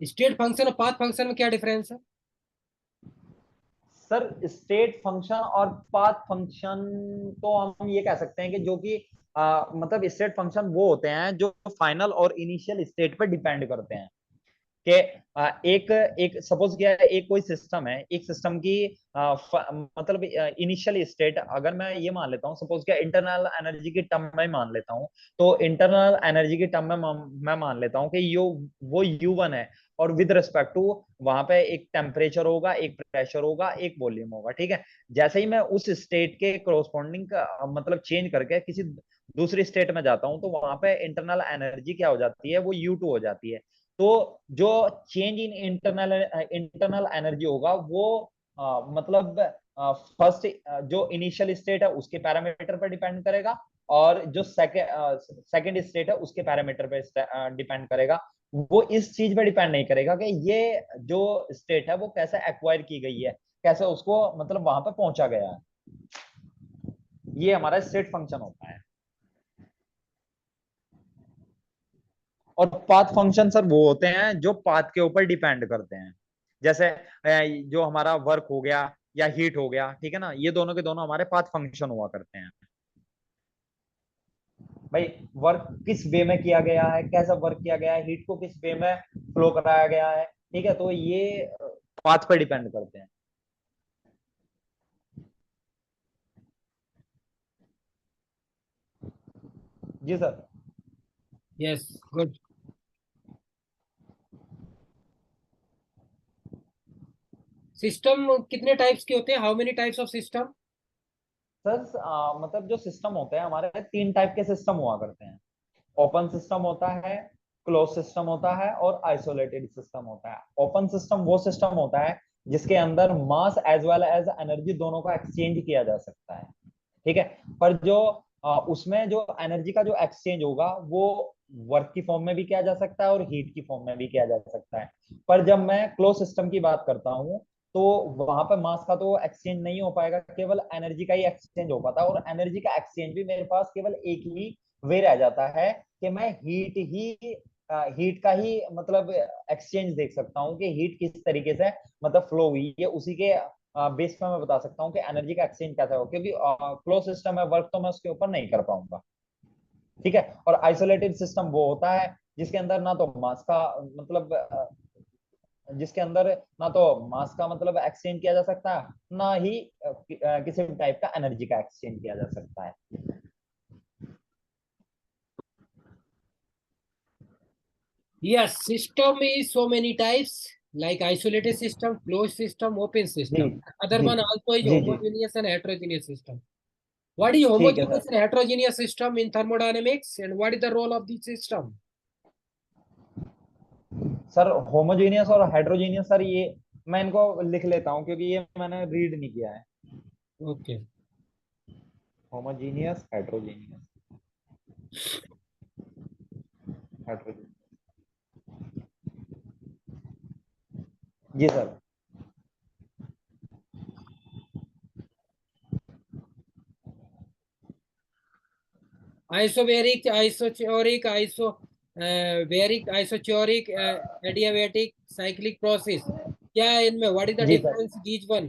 स्टेट फंक्शन और पाथ फंक्शन में क्या डिफरेंस है? सर, स्टेट फंक्शन और पाथ फंक्शन तो हम ये कह सकते हैं कि जो कि मतलब स्टेट फंक्शन वो होते हैं जो फाइनल और इनिशियल स्टेट पर डिपेंड करते हैं। कि एक एक सपोज क्या है, एक कोई सिस्टम है, एक सिस्टम की मतलब इनिशियल स्टेट अगर मैं ये मान लेता हूँ, सपोज क्या इंटरनल एनर्जी की टर्म में मान लेता हूँ, तो इंटरनल एनर्जी की टर्म में मैं मान लेता हूँ कि यू वो U1 है, और विद रिस्पेक्ट टू वहां पे एक टेम्परेचर होगा, एक प्रेशर होगा, एक वॉल्यूम होगा, ठीक है। जैसे ही मैं उस स्टेट के कोरोस्पोंडिंग मतलब चेंज करके किसी दूसरी स्टेट में जाता हूँ तो वहां पे इंटरनल एनर्जी क्या हो जाती है, वो U2 हो जाती है। तो जो चेंज इन इंटरनल एनर्जी होगा वो मतलब फर्स्ट जो इनिशियल स्टेट है उसके पैरामीटर पर डिपेंड करेगा, और जो सेकंड स्टेट है उसके पैरामीटर पर डिपेंड करेगा। वो इस चीज पे डिपेंड नहीं करेगा कि ये जो स्टेट है वो कैसे एक्वायर की गई है, कैसे उसको मतलब वहां पे पहुंचा गया है। ये हमारा स्टेट फंक्शन होता है। और पाथ फंक्शन सर वो होते हैं जो पाथ के ऊपर डिपेंड करते हैं। जैसे जो हमारा वर्क हो गया या हीट हो गया, ठीक है ना, ये दोनों के दोनों हमारे पाथ फंक्शन हुआ करते हैं। भाई वर्क किस वे में किया गया है, कैसा वर्क किया गया है, हीट को किस वे में फ्लो कराया गया है, ठीक है, तो ये पाथ पर डिपेंड करते हैं। जी सर। Yes, good. सिस्टम कितने टाइप्स के होते हैं? How many types of system? Sir मतलब जो सिस्टम होते हैं हमारे, 3 टाइप के सिस्टम हुआ करते हैं। ओपन सिस्टम होता है, क्लोज सिस्टम होता है, और आइसोलेटेड सिस्टम होता है। ओपन सिस्टम वो सिस्टम होता है जिसके अंदर mass as well as energy दोनों का एक्सचेंज किया जा सकता है, ठीक है। पर जो उसमें जो एनर्जी का जो एक्सचेंज होगा वो वर्क की फॉर्म में भी किया जा सकता है और हीट की फॉर्म में भी किया जा सकता है। पर जब मैं क्लोज सिस्टम की बात करता हूँ तो वहां पर मास का तो एक्सचेंज नहीं हो पाएगा, केवल एनर्जी का ही एक्सचेंज हो पाता है, और एनर्जी का एक्सचेंज भी मेरे पास केवल एक ही वे रह जाता है कि मैं हीट का ही मतलब एक्सचेंज देख सकता हूँ कि हीट किस तरीके से मतलब फ्लो हुई है, उसी के बेस पे मैं बता सकता हूँ कि एनर्जी का एक्सचेंज कैसा हो, क्योंकि क्लोज सिस्टम है, वर्क तो मैं उसके ऊपर नहीं कर पाऊंगा, ठीक है। और आइसोलेटेड सिस्टम वो होता है जिसके अंदर ना तो मास का मतलब जिसके अंदर ना तो मास का मतलब एक्सचेंज किया जा सकता है, ना ही किसी टाइप का एनर्जी का एक्सचेंज किया जा सकता है। Yes, system is so many types, like isolated system, closed system, open ji system. Other ji one also is ji ji homogeneous and heterogeneous system. What is ठीक है homogeneous sir. and heterogeneous system in thermodynamics, and what is the role of the system? Sir homogeneous और हेट्रोजेनियस सर, ये मैं इनको लिख लेता हूँ क्योंकि ये मैंने रीड नहीं किया है। Okay. Homogeneous, heterogeneous, heterogeneous. जी sir. Isobaric, isochoric, baric, isochoric, adiabatic, cyclic process. क्या है इनमें? What is the जी सर। difference in each one?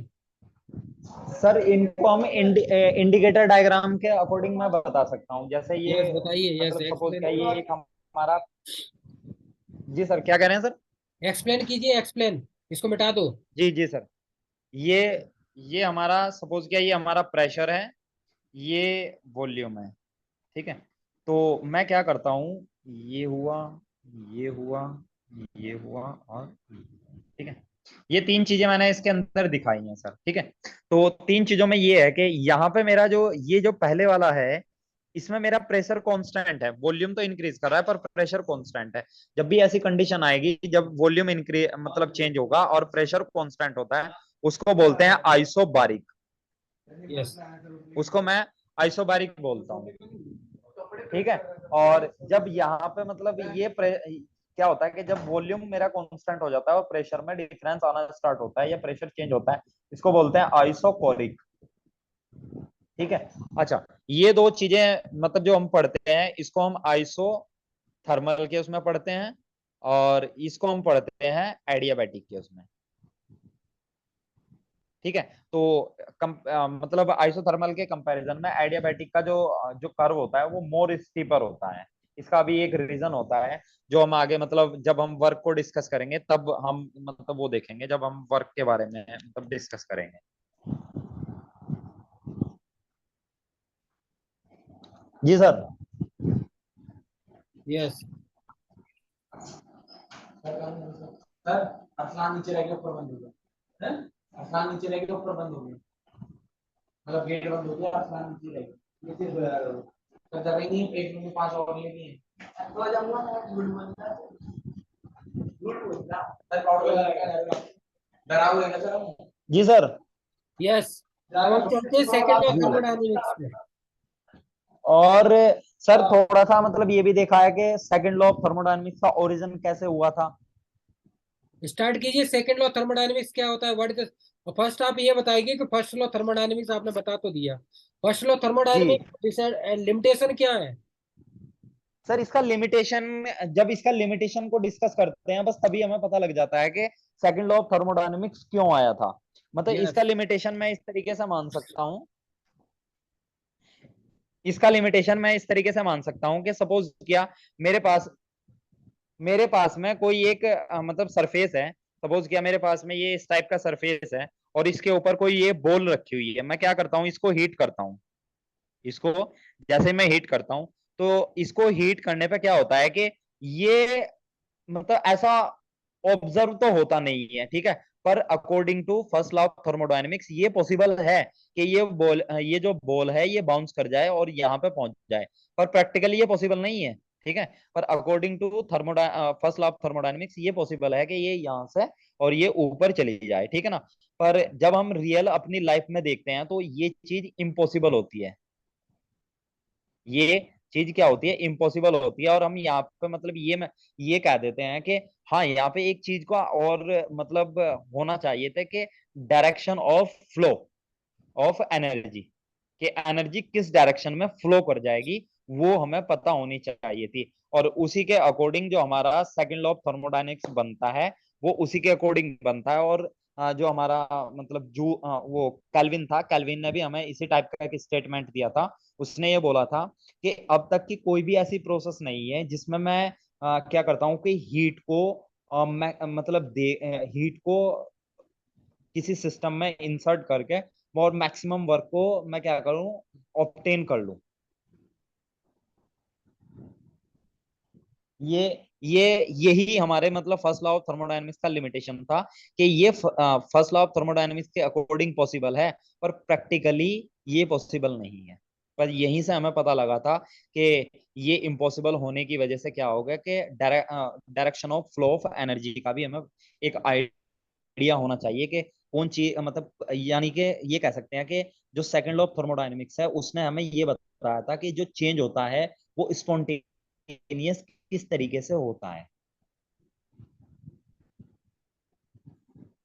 Sir इनको हम इंडिकेटर डायग्राम के अकॉर्डिंग मैं बता सकता हूँ। जैसे ये यस बताइए, यस मतलब सपोज एक्सप्लेन, क्या ये एक हमारा, जी सर क्या कह रहे हैं सर? एक्सप्लेन कीजिए, एक्सप्लेन, इसको मिटा दो। जी जी सर, ये ये हमारा सपोज क्या ये हमारा प्रेशर है, ये वॉल्यूम है, ठीक है। तो मैं क्या करता हूँ, ये हुआ, ये हुआ, ये हुआ और ठीक है, ये तीन चीजें मैंने इसके अंदर दिखाई हैं सर, ठीक है। तो तीन चीजों में ये है कि यहाँ पे मेरा जो ये जो पहले वाला है, इसमें मेरा प्रेशर कांस्टेंट है, वॉल्यूम तो इंक्रीज कर रहा है पर प्रेशर कांस्टेंट है। जब भी ऐसी कंडीशन आएगी जब वॉल्यूम इंक्रीज मतलब चेंज होगा और प्रेशर कांस्टेंट होता है, उसको बोलते हैं आइसोबारिक। यस उसको मैं आइसोबारिक बोलता हूँ, ठीक है। और जब यहाँ पे मतलब ये क्या होता है कि जब वॉल्यूम मेरा कांस्टेंट हो जाता है और प्रेशर में डिफरेंस आना स्टार्ट होता है या प्रेशर चेंज होता है, इसको बोलते हैं आइसोकोरिक, ठीक है। अच्छा, ये दो चीजें मतलब जो हम पढ़ते हैं इसको हम आइसो थर्मल के उसमें पढ़ते हैं और इसको हम पढ़ते हैं एडियाबैटिक के उसमें, ठीक है। तो मतलब आइसोथर्मल के कंपैरिजन में एडियाबैटिक का जो जो कर्व होता है वो मोर स्टीपर होता है। इसका भी एक रीजन होता है जो हम आगे मतलब जब हम वर्क को डिस्कस करेंगे तब हम मतलब वो देखेंगे, जब हम वर्क के बारे में मतलब डिस्कस करेंगे। जी सर। यस सर आसमान नीचे रह गया ऊपर बंद हो गया है, आसमान नीचे रह गया ऊपर बंद हो गया, मतलब गेट बंद हो गया आसमान नीचे रह गया, ये सिर्फ तो जगह नहीं है, पेट में 5 और लेनी है तो जाऊंगा मैं झूठ बोलता, झूठ बोलता सर कॉल लगा डरा हुआ है ना सर हम। जी सर। यस, अब हम चलते हैं सेकंड लॉ ऑफ थर्मोडायनेमिक्स पे। और सर थोड़ा सा मतलब ये भी देखा है कि सेकंड लॉ ऑफ थर्मोडायनामिक्स का ओरिजिन कैसे हुआ था। स्टार्ट कीजिए, सेकंड लॉ थर्मोडायनेमिक्स क्या होता है, व्हाट इज, फर्स्ट आप ये बताइए कि फर्स्ट लॉ थर्मोडायनेमिक्स आपने बता तो दिया, फर्स्ट लॉ जी थर्मोडायनेमिक्स लिमिटेशन क्या है। सर, इसका लिमिटेशन, जब इसका लिमिटेशन को डिस्कस करते हैं बस तभी हमें पता लग जाता है कि सेकंड लॉ ऑफ थर्मोडायनेमिक्स क्यों आया था। मतलब इसका यस लिमिटेशन मैं इस तरीके से मान सकता हूँ, इसका लिमिटेशन मैं इस तरीके से मान सकता हूँ कि सपोज किया मेरे पास में कोई एक मतलब सरफेस है, सपोज किया मेरे पास में ये इस टाइप का सरफेस है और इसके ऊपर कोई ये बॉल रखी हुई है। मैं क्या करता हूँ, इसको हीट करता हूँ, इसको जैसे मैं हीट करता हूँ तो इसको हीट करने पे क्या होता है कि ये मतलब ऐसा ऑब्जर्व तो होता नहीं है, ठीक है। पर according to first law of thermodynamics ये पॉसिबल है कि ये जो बॉल है ये बाउंस कर जाए और यहाँ पे पहुंच जाए, पर प्रैक्टिकली ये पॉसिबल नहीं है, ठीक है। पर according to first law of thermodynamics ये पॉसिबल है कि ये यहाँ से और ये ऊपर चली जाए, ठीक है ना। पर जब हम रियल अपनी लाइफ में देखते हैं तो ये चीज इम्पॉसिबल होती है, ये चीज क्या होती है, इम्पॉसिबल होती है। और हम यहाँ पे मतलब ये कह देते हैं कि हाँ यहाँ पे एक चीज का और मतलब होना चाहिए था कि direction of flow of energy, कि एनर्जी किस डायरेक्शन में फ्लो कर जाएगी वो हमें पता होनी चाहिए थी। और उसी के अकॉर्डिंग जो हमारा सेकंड लॉ ऑफ थर्मोडायनेमिक्स बनता है वो उसी के अकॉर्डिंग बनता है। और जो हमारा मतलब जो वो कैल्विन था, कैल्विन ने भी हमें इसी टाइप का एक स्टेटमेंट दिया था। उसने ये बोला था कि अब तक की कोई भी ऐसी प्रोसेस नहीं है जिसमें मैं क्या करता हूँ कि हीट को मैं मतलब हीट को किसी सिस्टम में इंसर्ट करके और मैक्सिमम वर्क को मैं क्या करूं, ऑब्टेन कर लूं। ये ये यही हमारे मतलब फर्स्ट लॉ ऑफ थर्मोडायनेमिक्स का लिमिटेशन था कि ये फर्स्ट लॉ ऑफ थर्मोडायनेमिक्स के अकॉर्डिंग पॉसिबल है पर प्रैक्टिकली ये पॉसिबल नहीं है। पर यहीं से हमें पता लगा था कि ये इम्पॉसिबल होने की वजह से क्या होगा कि direction of flow of energy का भी हमें एक आइडिया होना चाहिए कि कौन चीज मतलब, यानी कि ये कह सकते हैं कि जो सेकंड लॉ ऑफ थर्मोडायनेमिक्स है उसने हमें ये बताया था कि जो चेंज होता है वो स्पॉन्टेनियस किस तरीके से होता है।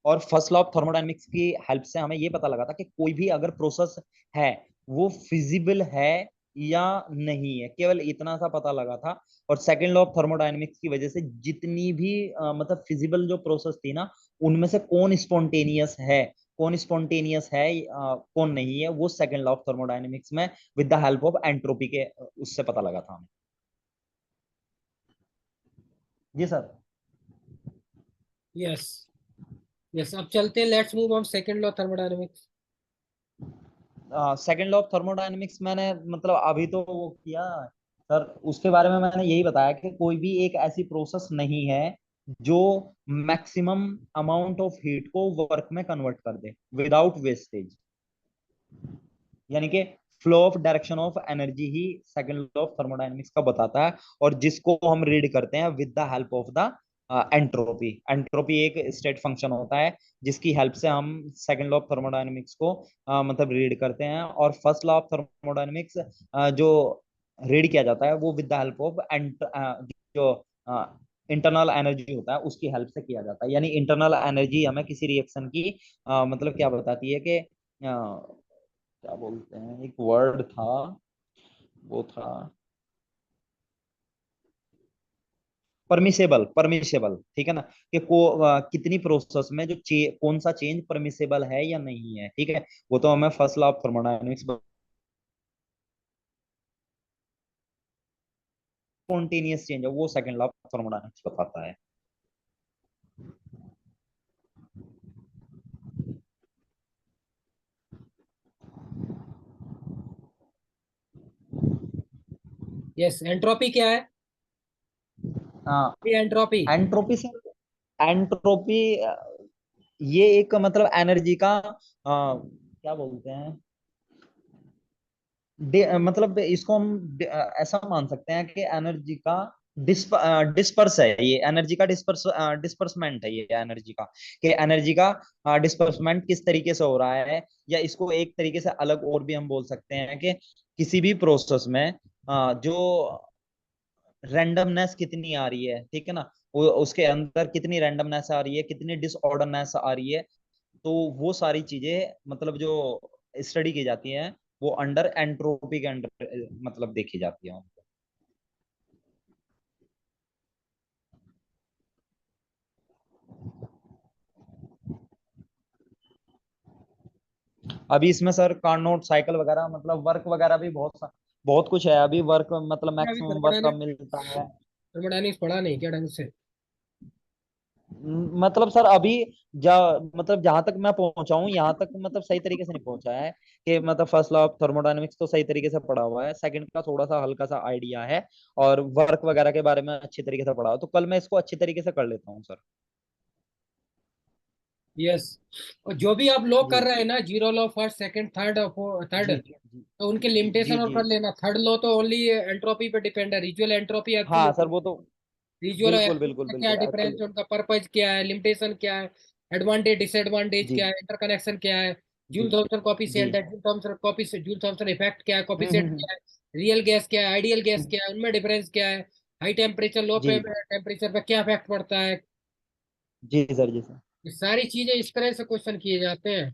और फर्स्ट लॉ ऑफ थर्मोडायनेमिक्स की हेल्प से हमें ये पता लगा था कि कोई भी अगर प्रोसेस है वो फिजिबल है या नहीं है, केवल इतना सा पता लगा था। और सेकंड लॉ ऑफ थर्मोडायनेमिक्स की वजह से जितनी भी मतलब फिजिबल जो प्रोसेस थी ना उनमें से कौन स्पॉन्टेनियस है कौन स्पॉन्टेनियस है कौन नहीं है, वो सेकंड लॉ ऑफ थर्मोडायनेमिक्स में with the help of entropy के उससे पता लगा था हमें। जी सर। यस यस, अब चलते हैं, let's move on second law thermodynamics. Second law of thermodynamics मैंने मतलब अभी तो वो किया सर, उसके बारे में मैंने यही बताया कि कोई भी एक ऐसी प्रोसेस नहीं है जो मैक्सिमम अमाउंट ऑफ हीट को वर्क में कन्वर्ट कर दे विदाउट वेस्टेज, यानी कि flow of direction of energy he second law of thermodynamics का बताता है, और जिसको हम रीड करते हैं with the help of the entropy. Entropy एक स्टेट फंक्शन होता है जिसकी हेल्प से हम सेकंड लॉ ऑफ थर्मोडायनेमिक्स को मतलब रीड करते हैं, और फर्स्ट लॉ ऑफ थर्मोडायनेमिक्स जो रीड किया जाता है वो विद द हेल्प ऑफ जो इंटरनल एनर्जी होता है उसकी हेल्प से किया जाता है। यानी इंटरनल एनर्जी हमें किसी रिएक्शन की मतलब क्या बताती है कि क्या बोलते हैं, एक वर्ड था, वो था परमिसेबल। परमिसेबल, ठीक है ना, कि कितनी प्रोसेस में जो कौन सा चेंज परमिसेबल है या नहीं है, ठीक है, वो तो हमें first law of thermodynamics spontaneous change है वो सेकंड लॉ ऑफ थर्मोडायनेमिक्स बताता है। यस, एंट्रोपी क्या है? हाँ, एंट्रोपी। एंट्रोपी से, एंट्रोपी ये एक मतलब एनर्जी का क्या बोलते हैं, मतलब इसको हम ऐसा मान सकते हैं कि एनर्जी का डिस्पर्स है, ये एनर्जी का डिस्पर्समेंट है, ये एनर्जी का, कि एनर्जी का डिस्पर्समेंट किस तरीके से हो रहा है, या इसको एक तरीके से अलग और भी हम बोल सकते हैं कि किसी भी प्रोसेस में जो रैंडमनेस कितनी आ रही है, ठीक है ना, वो उसके अंदर कितनी रैंडमनेस आ रही है, कितनी डिसऑर्डरनेस आ रही है, तो वो सारी चीजें मतलब जो स्टडी की जाती हैं वो अंडर एंट्रोपी के अंडर मतलब देखी जाती है। अभी इसमें सर कार्नोट साइकिल वगैरह मतलब वर्क वगैरह भी बहुत कुछ है अभी, वर्क मतलब अभी मैक्सिमम वर्क कब मिलता है। थर्मोडायनेमिक्स पढ़ा नहीं क्या ढंग से? मतलब सर अभी जा मतलब जहां तक मैं पहुंचा हूँ यहाँ तक मतलब सही तरीके से नहीं पहुंचा है, कि मतलब फर्स्ट लॉ ऑफ थर्मोडायनेमिक्स तो सही तरीके से पढ़ा हुआ है, सेकंड का थोड़ा सा हल्का सा आइडिया है, और वर्क वगैरह के बारे में अच्छी तरीके से पढ़ा हुआ, तो कल मैं इसको अच्छी तरीके से कर लेता हूँ सर। यस, और जो भी आप लॉ जी कर रहे हैं ना, zero law, first, second, third और थर्ड, जी जी तो उनके जी लिमिटेशन और जी। कर लेना। थर्ड लॉ तो ओनली एंट्रोपी पे डिपेंड है, रिजुअल एंट्रोपी, हाँ एक्चुअल सर वो तो रिजुअल और बिल्कुल एक्चुअल बिल्कुल का क्या बिल्कुल डिफरेंस एक्चुअली। है, उनका पर्पज क्या है, लिमिटेशन क्या है, एडवांटेज डिसएडवांटेज जी क्या है, इंटरकनेक्शन क्या है, जूल जी थॉमसन जी। कोफिशिएंट है, जूल थॉमसन इफेक्ट क्या है, कोफिशिएंट हम्म। क्या है, रियल गैस क्या है, आइडियल गैस क्या है, उनमें डिफरेंस क्या है, हाई टेम्परेचर लो जी टेम्परेचर पे क्या इफेक्ट पड़ता है। जी सर जी सर। ये सारी चीजें इस तरह से क्वेश्चन किए जाते हैं,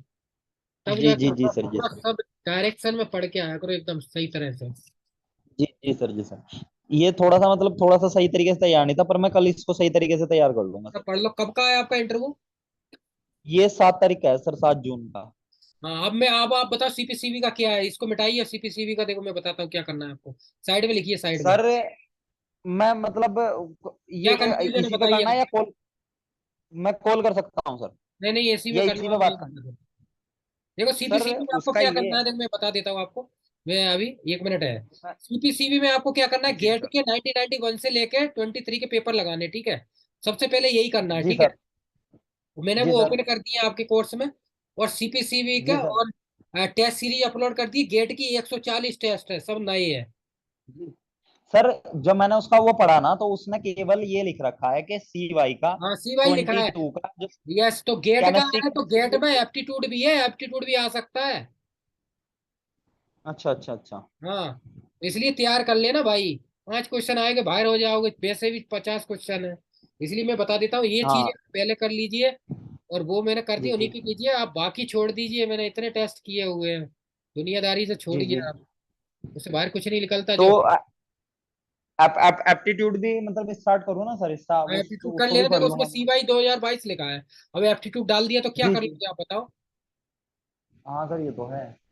तब जी जाकर जी जी पूरा सर जी पूरा सर। सब डायरेक्शन में पढ़ के आया करो एकदम सही तरह से। जी जी सर जी सर। ये थोड़ा सा मतलब थोड़ा सा सही तरीके से तैयार नहीं था, पर मैं कल इसको सही तरीके से तैयार कर लूंगा तो सर। पढ़ लो, कब का है आपका इंटरव्यू? ये 7 तारीख का है सर, 7 जून का। हाँ, अब मैं अब आप बताओ सीपीसीबी का क्या है, इसको मिटाइए, सीपीसीबी का देखो मैं बताता हूँ क्या करना है आपको। साइड में लिखिए, साइड में सर मैं मतलब क्या ये कंफ्यूजन है इसी पे बताइए करना है या मुझे। कॉल, मैं कॉल कर सकता हूँ सर, नहीं नहीं, एसी में या कर इसी लो पे आप, यही बात कर करना है? लो। देखो सर सीपीसीबी में आपको उसका क्या ये करना है, देखो मैं बता देता हूँ आपको। मैं अभी, एक मिनट है। मैं- सीपीसीबी में आपको क्या करना है, जी गेट सर। के 1991 से लेके 23 के पेपर लगाने, ठीक है। सबसे पहले यही करना है, जी ठीक है। सर। मैंने जी वो सर। ओपन कर दिया आपके कोर्स में, और सीपीसीबी जी का सर। और टेस्ट सीरीज अपलोड कर दी। गेट की 140 टेस्ट है, सब नए है। जी सर, जब मैंने उसका वो पढ़ा ना तो उसने केवल ये लिख रखा है कि सी वाई का हाँ, सी वाई लिखा है। 22 का जो यस, तो गेट का केमिस्ट्री है, तो केमिस्ट्री गेट में एप्टीट्यूड भी है, एप्टीट्यूड भी आ सकता है। अच्छा अच्छा अच्छा। हाँ, इसलिए तैयार कर लेना भाई, 5 क्वेश्चन आएंगे, बाहर हो जाओगे, वैसे भी 50 क्वेश्चन है। इसलिए मैं बता देता हूँ, ये चीजें हाँ पहले कर लीजिए, और वो मैंने कर दी, जी उन्हीं जी की कीजिए, आप बाकी छोड़ दीजिए, मैंने इतने टेस्ट किए हुए हैं। दुनियादारी से जी छोड़िए जी। आप, उससे बाहर कुछ नहीं निकलता तो जो। एप्टीट्यूड भी मतलब स्टार्ट करूँ ना सर, इसका एप्टीट्यूड कर उसको भी लेना, पढ़ देखो उसमें लूंगा मैं। CY 2022 लिखा है। अब एप्टीट्यूड डाल दिया तो क्या जी कर जी। लोगे आप बताओ? हाँ सर ये तो है।